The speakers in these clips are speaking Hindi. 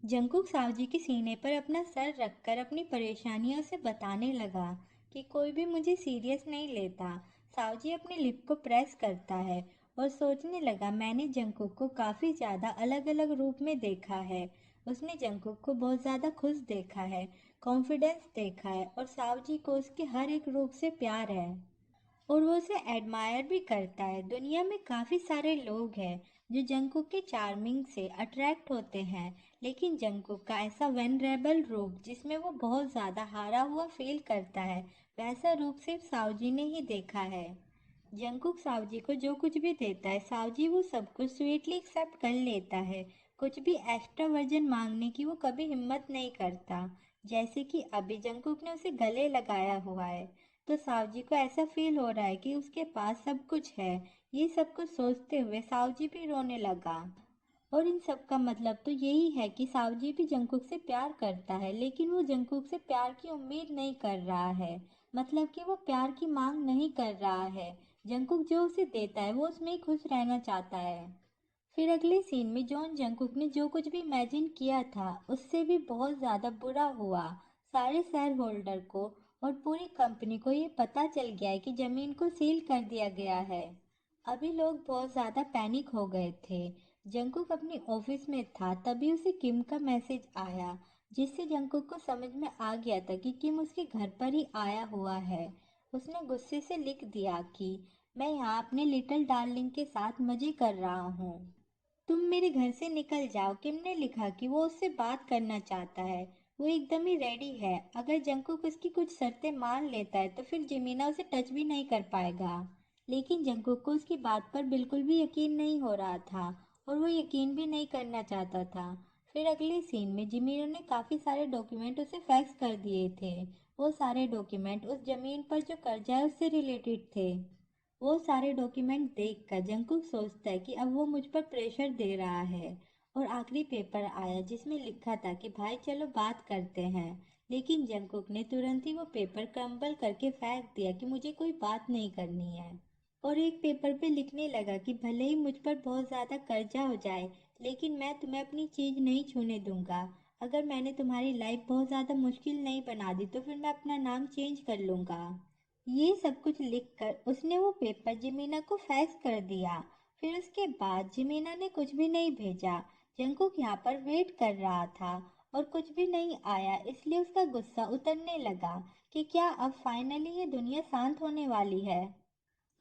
जंकुक सावजी के सीने पर अपना सर रखकर अपनी परेशानियों से बताने लगा कि कोई भी मुझे सीरियस नहीं लेता। सावजी अपनी लिप को प्रेस करता है और सोचने लगा, मैंने जंकुक को काफी ज्यादा अलग अलग रूप में देखा है। उसने जंकुक को बहुत ज्यादा खुश देखा है, कॉन्फिडेंस देखा है और सावजी को उसके हर एक रूप से प्यार है और वो उसे एडमायर भी करता है। दुनिया में काफी सारे लोग हैं जो जंकुक के चार्मिंग से अट्रैक्ट होते हैं, लेकिन जंकुक का ऐसा वेनरेबल रूप जिसमें वो बहुत ज्यादा हारा हुआ फील करता है, वैसा रूप सिर्फ सावजी ने ही देखा है। जंकुक सावजी को जो कुछ भी देता है, सावजी वो सब कुछ स्वीटली एक्सेप्ट कर लेता है। कुछ भी एक्स्ट्रा वर्जन मांगने की वो कभी हिम्मत नहीं करता। जैसे कि अभी जंकुक ने उसे गले लगाया हुआ है, तो सावजी को ऐसा फील हो रहा है कि उसके पास सब कुछ है। ये सब कुछ सोचते हुए सावजी भी रोने लगा। और इन सब का मतलब तो यही है कि सावजी भी जंकुक से प्यार करता है, लेकिन वो जंकुक से प्यार की उम्मीद नहीं कर रहा है। मतलब कि वो प्यार की मांग नहीं कर रहा है। जंकुक जो उसे देता है वो उसमें ही खुश रहना चाहता है। फिर अगले सीन में जॉन जंकुक ने जो कुछ भी इमेजिन किया था उससे भी बहुत ज्यादा बुरा हुआ। सारे शेयर होल्डर को और पूरी कंपनी को ये पता चल गया है कि जमीन को सील कर दिया गया है। अभी लोग बहुत ज्यादा पैनिक हो गए थे। जंकुक अपनी ऑफिस में था, तभी उसे किम का मैसेज आया, जिससे जंकुक को समझ में आ गया था कि किम उसके घर पर ही आया हुआ है। उसने गुस्से से लिख दिया कि मैं यहाँ अपने लिटिल डार्लिंग के साथ मजे कर रहा हूँ, तुम मेरे घर से निकल जाओ। किम ने लिखा कि वो उससे बात करना चाहता है, वो एकदम ही रेडी है। अगर जंकुक उसकी कुछ शर्तें मान लेता है तो फिर जिमीना उसे टच भी नहीं कर पाएगा। लेकिन जंकुक को उसकी बात पर बिल्कुल भी यकीन नहीं हो रहा था और वो यकीन भी नहीं करना चाहता था। फिर अगले सीन में जिमीना ने काफी सारे डॉक्यूमेंट उसे फैक्स कर दिए थे। वो सारे डॉक्यूमेंट उस जमीन पर जो कर्जा है उससे रिलेटेड थे। वो सारे डॉक्यूमेंट देखकर जंकुक सोचता है कि अब वो मुझ पर प्रेशर दे रहा है। और आखिरी पेपर आया जिसमें लिखा था कि भाई चलो बात करते हैं। लेकिन जंकुक ने तुरंत ही वो पेपर क्रम्बल करके फेंक दिया कि मुझे कोई बात नहीं करनी है। और एक पेपर पे लिखने लगा कि भले ही मुझ पर बहुत ज्यादा कर्जा हो जाए, लेकिन मैं तुम्हें अपनी चीज नहीं छूने दूंगा। अगर मैंने तुम्हारी लाइफ बहुत ज्यादा मुश्किल नहीं बना दी तो फिर मैं अपना नाम चेंज कर लूंगा। ये सब कुछ लिखकर उसने वो पेपर जिमीना को फैक्स कर दिया। फिर उसके बाद जिमीना ने कुछ भी नहीं भेजा। जंकुक यहाँ पर वेट कर रहा था और कुछ भी नहीं आया, इसलिए उसका गुस्सा उतरने लगा कि क्या अब फाइनली ये दुनिया शांत होने वाली है।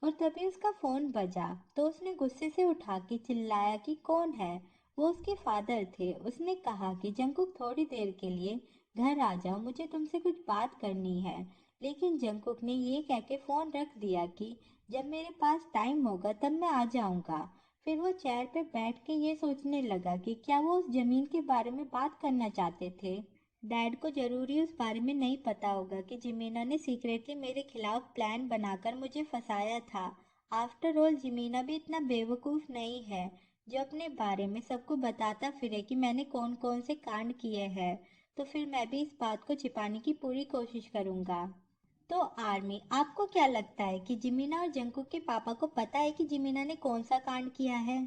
और तभी उसका फोन बजा, तो उसने गुस्से से उठा के चिल्लाया कि कौन है। वो उसके फादर थे। उसने कहा कि जंकुक थोड़ी देर के लिए घर आ जाओ, मुझे तुमसे कुछ बात करनी है। लेकिन जंकुक ने ये कह के फोन रख दिया कि जब मेरे पास टाइम होगा तब मैं आ जाऊंगा। फिर वो चेयर पे बैठ के ये सोचने लगा कि क्या वो उस जमीन के बारे में बात करना चाहते थे। डैड को जरूरी उस बारे में नहीं पता होगा कि जिमीना ने सीक्रेटली मेरे खिलाफ प्लान बनाकर मुझे फंसाया था। आफ्टर ऑल जिमीना भी इतना बेवकूफ नहीं है जो अपने बारे में सबको बताता फिरे कि मैंने कौन कौन से कांड किए हैं। तो फिर मैं भी इस बात को छिपाने की पूरी कोशिश करूंगा। तो आर्मी, आपको क्या लगता है कि जिमीना और जंकुक के पापा को पता है कि जिमीना ने कौन सा कांड किया है?